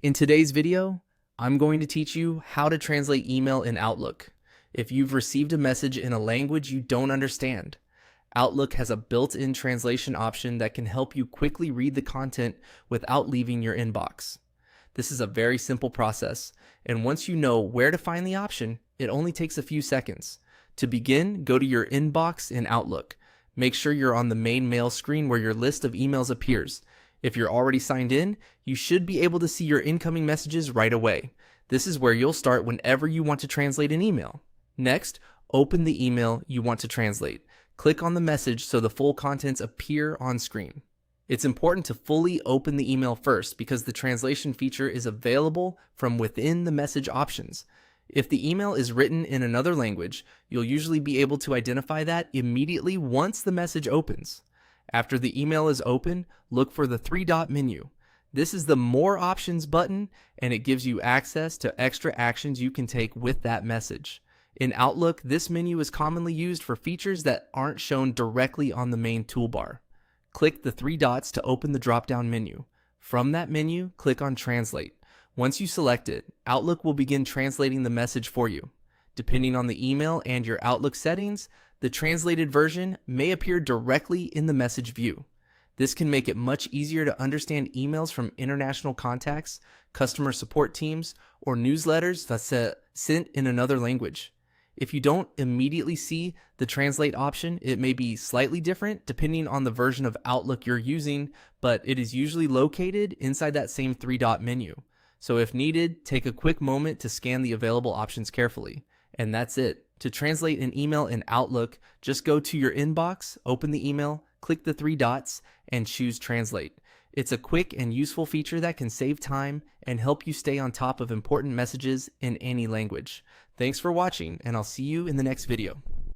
In today's video, I'm going to teach you how to translate email in Outlook. If you've received a message in a language you don't understand, Outlook has a built-in translation option that can help you quickly read the content without leaving your inbox. This is a very simple process, and once you know where to find the option, it only takes a few seconds. To begin, go to your inbox in Outlook. Make sure you're on the main mail screen where your list of emails appears. If you're already signed in, you should be able to see your incoming messages right away. This is where you'll start whenever you want to translate an email. Next, open the email you want to translate. Click on the message so the full contents appear on screen. It's important to fully open the email first because the translation feature is available from within the message options. If the email is written in another language, you'll usually be able to identify that immediately once the message opens. After the email is open, look for the three-dot menu. This is the More Options button, and it gives you access to extra actions you can take with that message. In Outlook, this menu is commonly used for features that aren't shown directly on the main toolbar. Click the three dots to open the drop-down menu. From that menu, click on Translate. Once you select it, Outlook will begin translating the message for you. Depending on the email and your Outlook settings, the translated version may appear directly in the message view. This can make it much easier to understand emails from international contacts, customer support teams, or newsletters that's sent in another language. If you don't immediately see the translate option, it may be slightly different depending on the version of Outlook you're using, but it is usually located inside that same three-dot menu. So if needed, take a quick moment to scan the available options carefully. And that's it. To translate an email in Outlook, just go to your inbox, open the email, click the three dots, and choose Translate. It's a quick and useful feature that can save time and help you stay on top of important messages in any language. Thanks for watching, and I'll see you in the next video.